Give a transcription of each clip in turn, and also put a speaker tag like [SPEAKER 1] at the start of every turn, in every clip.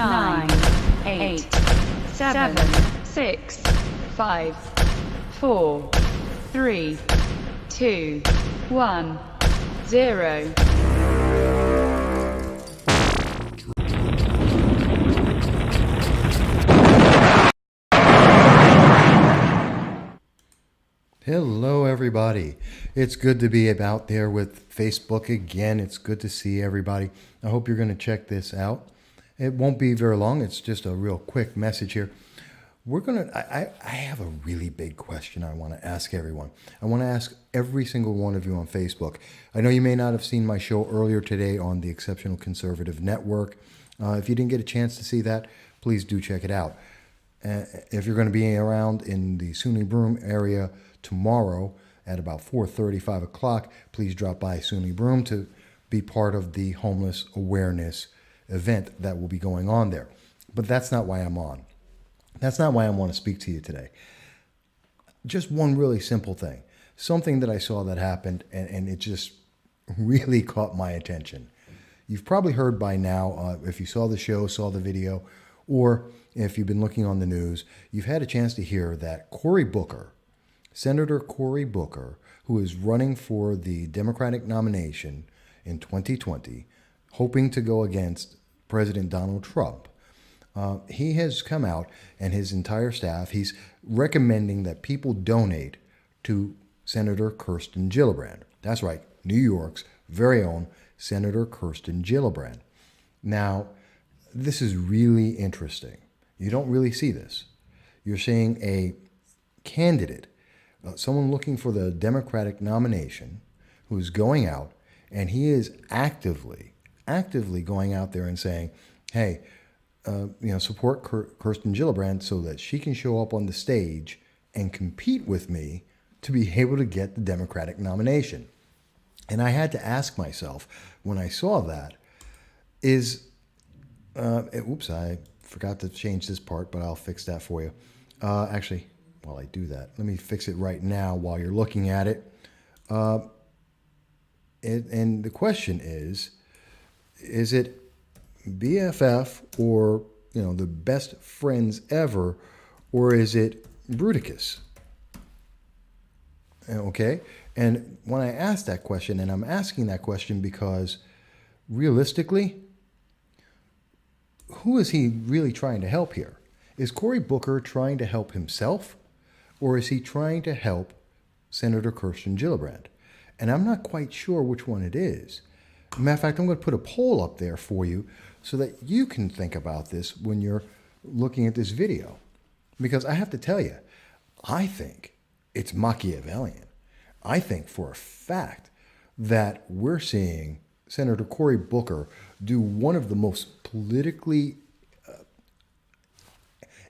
[SPEAKER 1] 9, 8, 7, 6, 5, 4, 3, 2, 1, 0.
[SPEAKER 2] Hello everybody. It's good to be out there with Facebook again. It's good to see everybody. I hope you're going to check this out. It won't be very long. It's just a real quick message here. I have a really big question I want to ask everyone. I want to ask every single one of you on Facebook. I know you may not have seen my show earlier today on the Exceptional Conservative Network. If you didn't get a chance to see that, please do check it out. If you're going to be around in the SUNY Broome area tomorrow at about 4:30, 5 o'clock, please drop by SUNY Broome to be part of the homeless awareness event that will be going on there. But that's not why I'm on. That's not why I want to speak to you today. Just one really simple thing. Something that I saw that happened and it just really caught my attention. You've probably heard by now, if you saw the show, saw the video, or if you've been looking on the news, you've had a chance to hear that Cory Booker, Senator Cory Booker, who is running for the Democratic nomination in 2020, hoping to go against President Donald Trump, he has come out and his entire staff, he's recommending that people donate to Senator Kirsten Gillibrand. That's right, New York's very own Senator Kirsten Gillibrand. Now, this is really interesting. You don't really see this. You're seeing a candidate, someone looking for the Democratic nomination, who's going out, and he is actively going out there and saying, hey, support Kirsten Gillibrand so that she can show up on the stage and compete with me to be able to get the Democratic nomination. And I had to ask myself when I saw that, I forgot to change this part, but I'll fix that for you. Actually, while I do that, let me fix it right now while you're looking at it. And the question is it BFF or, the best friends ever, or is it Brutus? Okay. And when I asked that question, and I'm asking that question because realistically, who is he really trying to help here? Is Cory Booker trying to help himself, or is he trying to help Senator Kirsten Gillibrand? And I'm not quite sure which one it is. Matter of fact, I'm going to put a poll up there for you so that you can think about this when you're looking at this video. Because I have to tell you, I think it's Machiavellian. I think for a fact that we're seeing Senator Cory Booker do one of the most politically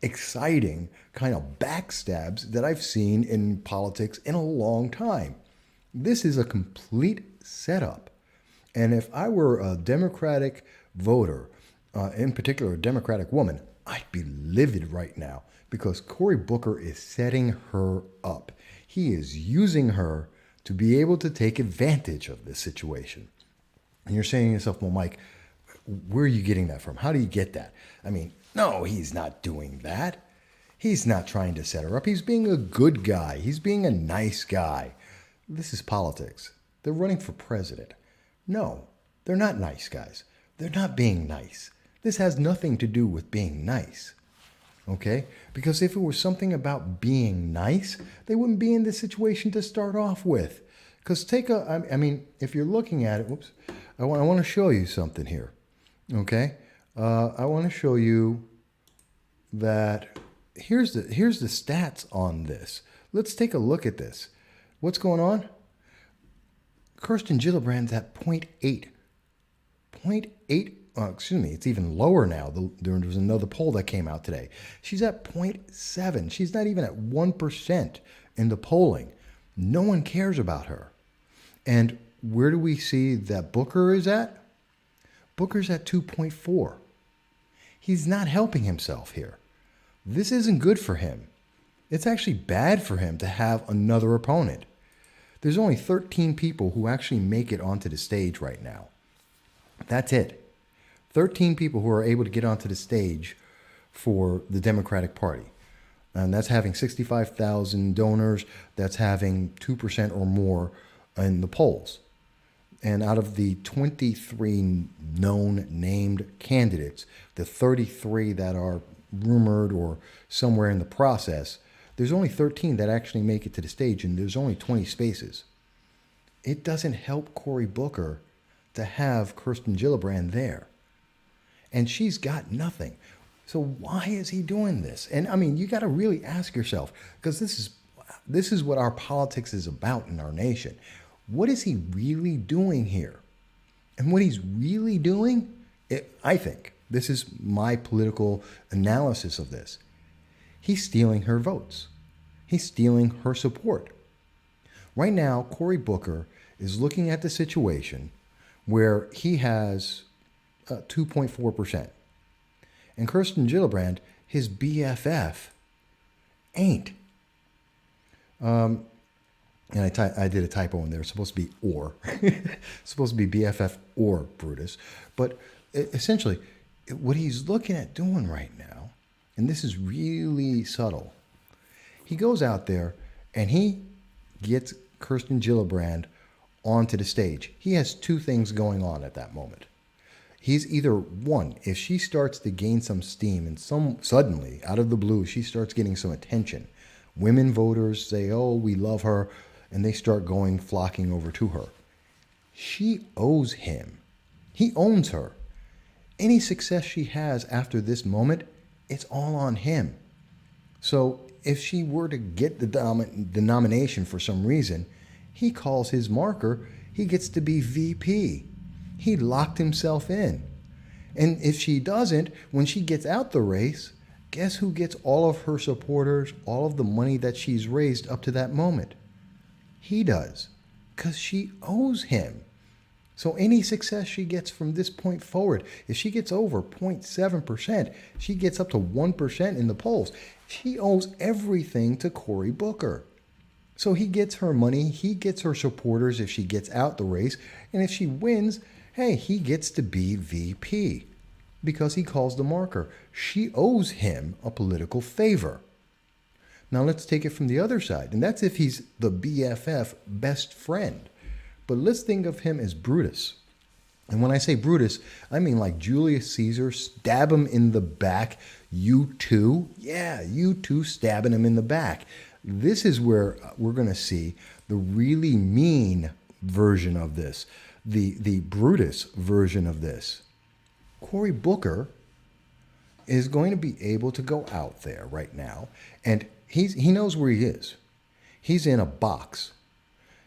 [SPEAKER 2] exciting kind of backstabs that I've seen in politics in a long time. This is a complete setup. And if I were a Democratic voter, in particular a Democratic woman, I'd be livid right now because Cory Booker is setting her up. He is using her to be able to take advantage of this situation. And you're saying to yourself, well, Mike, where are you getting that from? How do you get that? I mean, no, he's not doing that. He's not trying to set her up. He's being a good guy. He's being a nice guy. This is politics. They're running for president. No, they're not nice guys. They're not being nice. This has nothing to do with being nice. Okay? Because if it was something about being nice, they wouldn't be in this situation to start off with. Because if you're looking at it, I want to show you something here. Okay? I want to show you that here's the stats on this. Let's take a look at this. What's going on? Kirsten Gillibrand's at 0.8. 0.8, it's even lower now. There was another poll that came out today. She's at 0.7. She's not even at 1% in the polling. No one cares about her. And where do we see that Booker is at? Booker's at 2.4. He's not helping himself here. This isn't good for him. It's actually bad for him to have another opponent. There's only 13 people who actually make it onto the stage right now. That's it. 13 people who are able to get onto the stage for the Democratic Party. And that's having 65,000 donors. That's having 2% or more in the polls. And out of the 23 known named candidates, the 33 that are rumored or somewhere in the process, there's only 13 that actually make it to the stage, and there's only 20 spaces. It doesn't help Cory Booker to have Kirsten Gillibrand there. And she's got nothing. So why is he doing this? And I mean, you got to really ask yourself, because this is what our politics is about in our nation. What is he really doing here? And what he's really doing, I think, this is my political analysis of this. He's stealing her votes. He's stealing her support. Right now, Cory Booker is looking at the situation where he has 2.4%. And Kirsten Gillibrand, his BFF, ain't. And I did a typo in there. It's supposed to be or. It's supposed to be BFF or Brutus. But essentially, what he's looking at doing right now, and this is really subtle, he goes out there and he gets Kirsten Gillibrand onto the stage. He has two things going on at that moment. He's either, one, if she starts to gain some steam and suddenly, out of the blue, she starts getting some attention, women voters say, oh, we love her, and they start flocking over to her. She owes him. He owns her. Any success she has after this moment, it's all on him. So if she were to get the nomination for some reason, he calls his marker, he gets to be VP. He locked himself in. And if she doesn't, when she gets out the race, guess who gets all of her supporters, all of the money that she's raised up to that moment? He does, because she owes him. So any success she gets from this point forward, if she gets over 0.7%, she gets up to 1% in the polls. She owes everything to Cory Booker. So he gets her money, he gets her supporters if she gets out the race, and if she wins, hey, he gets to be VP because he calls the marker. She owes him a political favor. Now let's take it from the other side, and that's if he's the BFF best friend. But let's think of him as Brutus. And when I say Brutus, I mean like Julius Caesar, stab him in the back. You too? Yeah, you too stabbing him in the back. This is where we're going to see the really mean version of this, the Brutus version of this. Cory Booker is going to be able to go out there right now, and he knows where he is. He's in a box.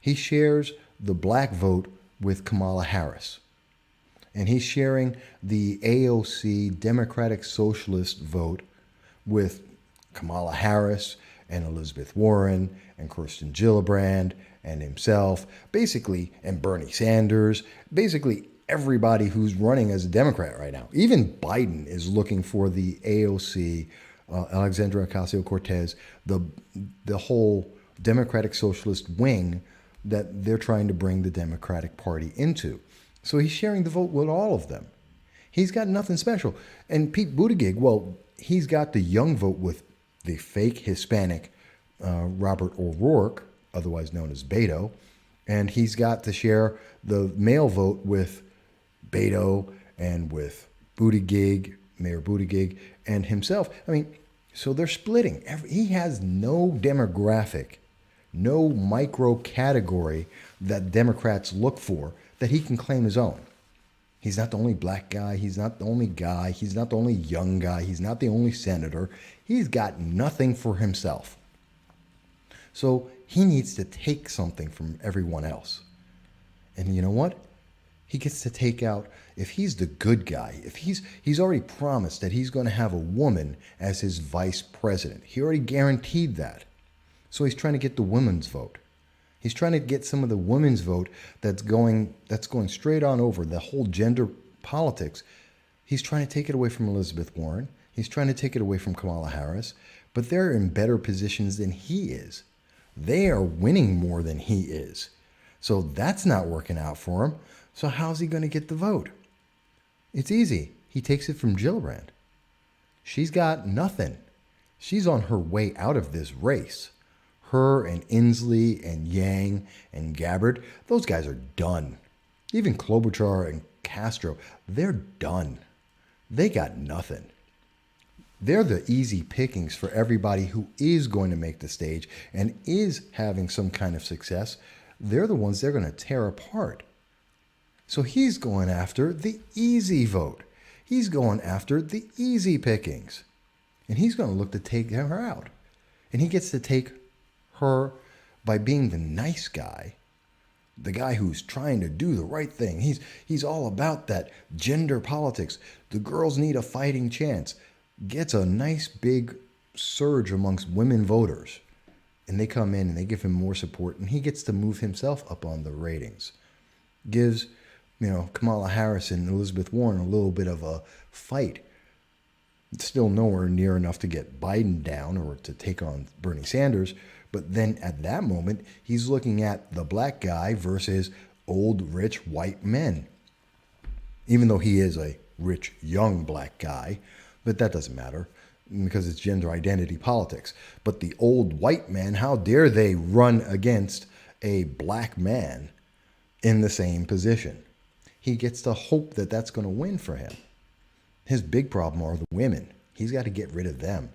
[SPEAKER 2] He shares the black vote with Kamala Harris. And he's sharing the AOC Democratic Socialist vote with Kamala Harris and Elizabeth Warren and Kirsten Gillibrand and himself, basically, and Bernie Sanders, basically everybody who's running as a Democrat right now. Even Biden is looking for the AOC, Alexandria Ocasio-Cortez, the whole Democratic Socialist wing that they're trying to bring the Democratic Party into. So he's sharing the vote with all of them. He's got nothing special. And Pete Buttigieg, well, he's got the young vote with the fake Hispanic Robert O'Rourke, otherwise known as Beto. And he's got to share the male vote with Beto and with Buttigieg, Mayor Buttigieg, and himself. I mean, so they're splitting. He has no demographic, no micro category that Democrats look for that he can claim his own. He's not the only black guy. He's not the only guy. He's not the only young guy. He's not the only senator. He's got nothing for himself. So he needs to take something from everyone else. And you know what? He gets to take out, if he's the good guy, if he's already promised that he's going to have a woman as his vice president. He already guaranteed that. So he's trying to get the women's vote. He's trying to get some of the women's vote that's going straight on over the whole gender politics. He's trying to take it away from Elizabeth Warren. He's trying to take it away from Kamala Harris. But they're in better positions than he is. They are winning more than he is. So that's not working out for him. So how's he going to get the vote? It's easy. He takes it from Gillibrand. She's got nothing. She's on her way out of this race. Her and Inslee and Yang and Gabbard, those guys are done. Even Klobuchar and Castro, they're done. They got nothing. They're the easy pickings for everybody who is going to make the stage and is having some kind of success. They're the ones they're going to tear apart. So he's going after the easy vote. He's going after the easy pickings. And he's going to look to take her out. And he gets to take her by being the nice guy, the guy who's trying to do the right thing. He's all about that gender politics. The girls need a fighting chance. Gets a nice big surge amongst women voters. And they come in and they give him more support. And he gets to move himself up on the ratings. Gives, Kamala Harris and Elizabeth Warren a little bit of a fight. It's still nowhere near enough to get Biden down or to take on Bernie Sanders. But then at that moment, he's looking at the black guy versus old, rich, white men. Even though he is a rich, young black guy, but that doesn't matter because it's gender identity politics. But the old white men, how dare they run against a black man in the same position? He gets to hope that that's going to win for him. His big problem are the women. He's got to get rid of them.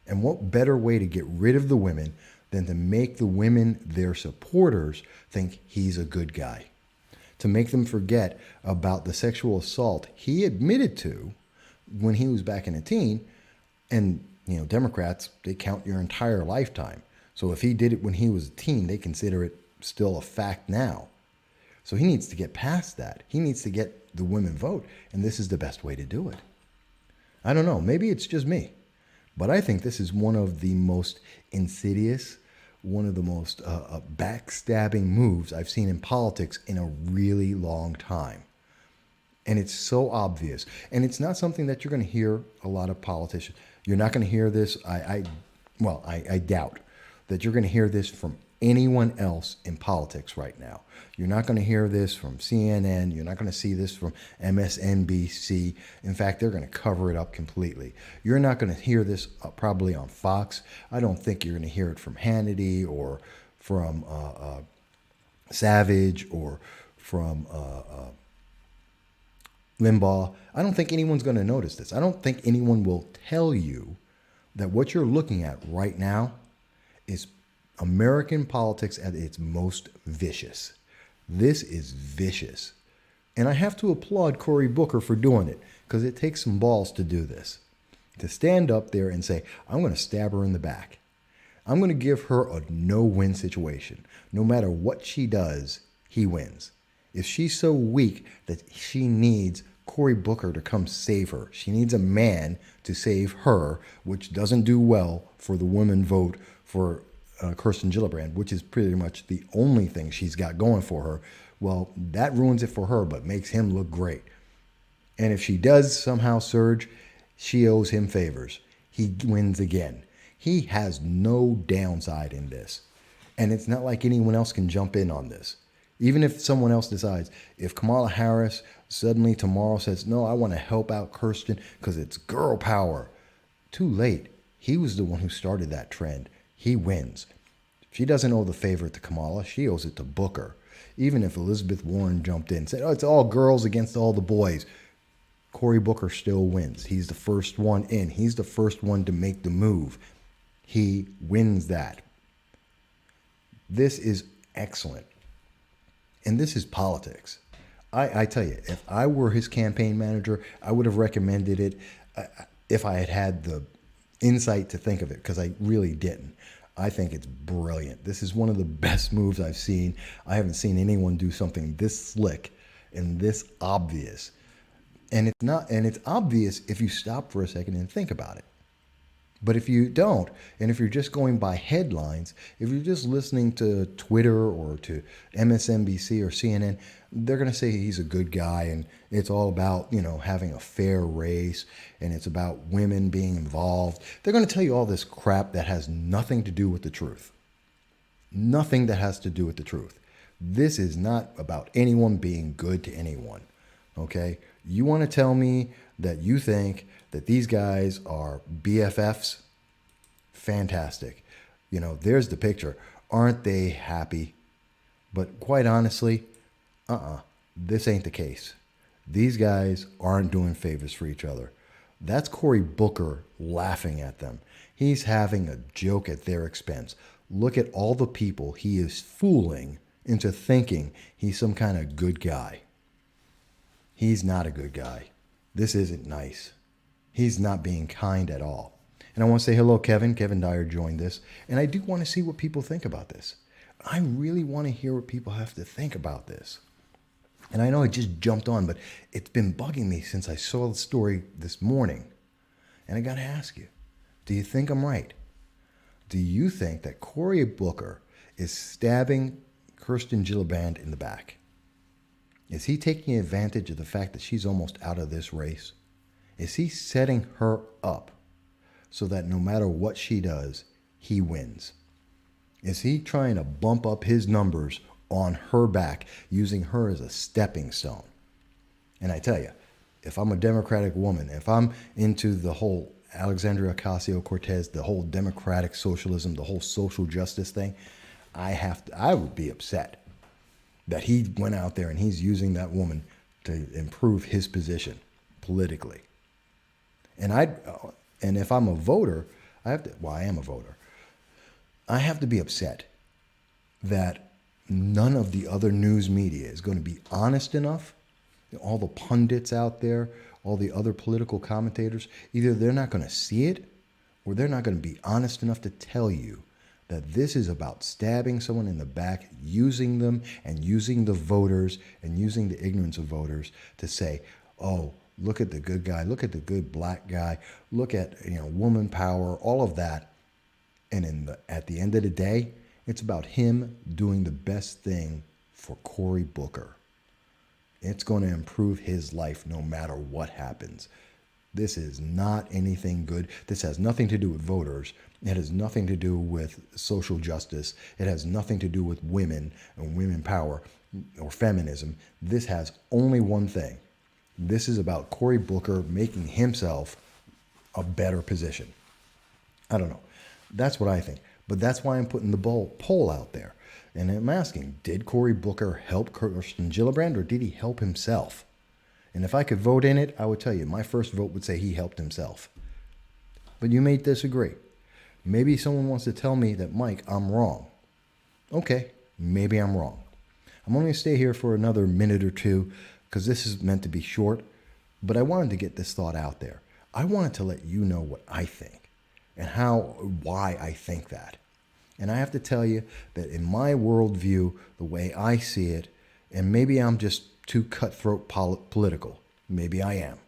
[SPEAKER 2] And what better way to get rid of the women than to make the women, their supporters, think he's a good guy? To make them forget about the sexual assault he admitted to when he was back in a teen. And, Democrats, they count your entire lifetime. So if he did it when he was a teen, they consider it still a fact now. So he needs to get past that. He needs to get the women vote. And this is the best way to do it. I don't know. Maybe it's just me. But I think this is one of the most insidious, one of the most backstabbing moves I've seen in politics in a really long time. And it's so obvious. And it's not something that you're going to hear a lot of politicians. You're not going to hear this. I doubt that you're going to hear this from anyone else in politics right now. You're not going to hear this from CNN. You're not going to see this from MSNBC. In fact, they're going to cover it up completely. You're not going to hear this probably on Fox. I don't think you're going to hear it from Hannity or from Savage or from Limbaugh. I don't think anyone's going to notice this. I don't think anyone will tell you that what you're looking at right now is American politics at its most vicious. This is vicious. And I have to applaud Cory Booker for doing it because it takes some balls to do this. To stand up there and say, I'm going to stab her in the back. I'm going to give her a no-win situation. No matter what she does, he wins. If she's so weak that she needs Cory Booker to come save her, she needs a man to save her, which doesn't do well for the women vote for Kirsten Gillibrand, which is pretty much the only thing she's got going for her. Well, that ruins it for her, but makes him look great. And if she does somehow surge, she owes him favors. He wins again. He has no downside in this. And it's not like anyone else can jump in on this. Even if someone else decides, if Kamala Harris suddenly tomorrow says, no, I want to help out Kirsten because it's girl power. Too late. He was the one who started that trend. He wins. She doesn't owe the favor to Kamala. She owes it to Booker. Even if Elizabeth Warren jumped in and said, oh, it's all girls against all the boys, Cory Booker still wins. He's the first one in. He's the first one to make the move. He wins that. This is excellent. And this is politics. I tell you, if I were his campaign manager, I would have recommended it if I had had the insight to think of it, because I really didn't. I think it's brilliant. This is one of the best moves I've seen. I haven't seen anyone do something this slick and this obvious. And it's obvious if you stop for a second and think about it. But if you don't, and if you're just going by headlines, if you're just listening to Twitter or to MSNBC or CNN, they're going to say he's a good guy and it's all about, having a fair race and it's about women being involved. They're going to tell you all this crap that has nothing to do with the truth. Nothing that has to do with the truth. This is not about anyone being good to anyone. Okay? You want to tell me that you think that these guys are BFFs? Fantastic. There's the picture. Aren't they happy? But quite honestly, this ain't the case. These guys aren't doing favors for each other. That's Cory Booker laughing at them. He's having a joke at their expense. Look at all the people he is fooling into thinking he's some kind of good guy. He's not a good guy. This isn't nice. He's not being kind at all. And I want to say hello, Kevin. Kevin Dyer joined this. And I do want to see what people think about this. I really want to hear what people have to think about this. And I know I just jumped on, but it's been bugging me since I saw the story this morning. And I got to ask you, do you think I'm right? Do you think that Cory Booker is stabbing Kirsten Gillibrand in the back? Is he taking advantage of the fact that she's almost out of this race? Is he setting her up so that no matter what she does, he wins? Is he trying to bump up his numbers on her back, using her as a stepping stone? And I tell you, if I'm a Democratic woman, if I'm into the whole Alexandria Ocasio-Cortez, the whole democratic socialism, the whole social justice thing, I would be upset that he went out there and he's using that woman to improve his position politically. And if I'm a voter, I am a voter. I have to be upset that none of the other news media is going to be honest enough. All the pundits out there, all the other political commentators, either they're not going to see it or they're not going to be honest enough to tell you that this is about stabbing someone in the back, using them and using the voters and using the ignorance of voters to say, oh, look at the good guy, look at the good black guy, look at woman power, all of that. And at the end of the day, it's about him doing the best thing for Cory Booker. It's going to improve his life no matter what happens. This is not anything good. This has nothing to do with voters. It has nothing to do with social justice. It has nothing to do with women and women power or feminism. This has only one thing. This is about Cory Booker making himself a better position. I don't know. That's what I think. But that's why I'm putting the poll out there. And I'm asking, did Cory Booker help Kirsten Gillibrand or did he help himself? And if I could vote in it, I would tell you, my first vote would say he helped himself. But you may disagree. Maybe someone wants to tell me that, Mike, I'm wrong. Okay, maybe I'm wrong. I'm only going to stay here for another minute or two because this is meant to be short, but I wanted to get this thought out there. I wanted to let you know what I think and why I think that. And I have to tell you that in my worldview, the way I see it, and maybe I'm just too cutthroat political, maybe I am,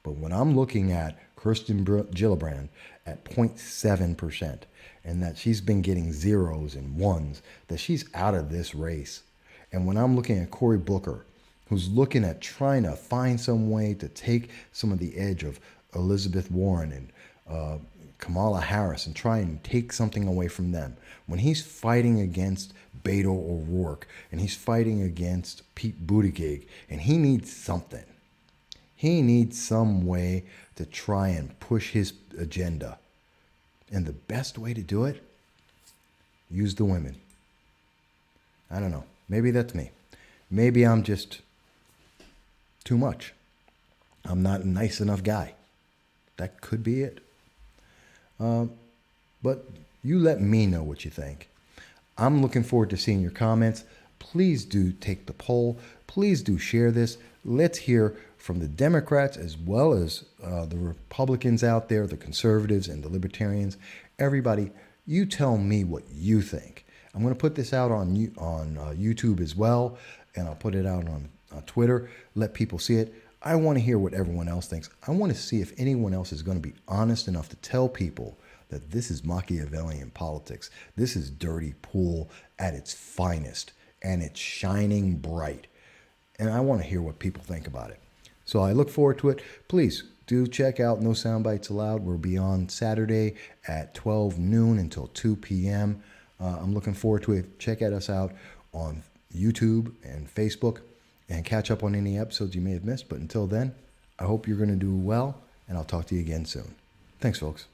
[SPEAKER 2] but when I'm looking at Kirsten Gillibrand at 0.7%, and that she's been getting zeros and ones, that she's out of this race, and when I'm looking at Cory Booker, who's looking at trying to find some way to take some of the edge of Elizabeth Warren and Kamala Harris and try and take something away from them. When he's fighting against Beto O'Rourke and he's fighting against Pete Buttigieg, and he needs something. He needs some way to try and push his agenda. And the best way to do it, use the women. I don't know. Maybe that's me. Maybe I'm just too much. I'm not a nice enough guy. That could be it. But you let me know what you think. I'm looking forward to seeing your comments. Please do take the poll. Please do share this. Let's hear from the Democrats as well as the Republicans out there, the conservatives and the libertarians. Everybody, you tell me what you think. I'm going to put this out on YouTube as well, and I'll put it out on Twitter. Let people see it. I want to hear what everyone else thinks. I want to see if anyone else is going to be honest enough to tell people that this is Machiavellian politics. This is dirty pool at its finest, and it's shining bright. And I want to hear what people think about it. So I look forward to it. Please do check out No Soundbites Allowed. We'll be on Saturday at 12 noon until 2 p.m. I'm looking forward to it. Check us out on YouTube and Facebook. and catch up on any episodes you may have missed. But until then, I hope you're going to do well, and I'll talk to you again soon. Thanks, folks.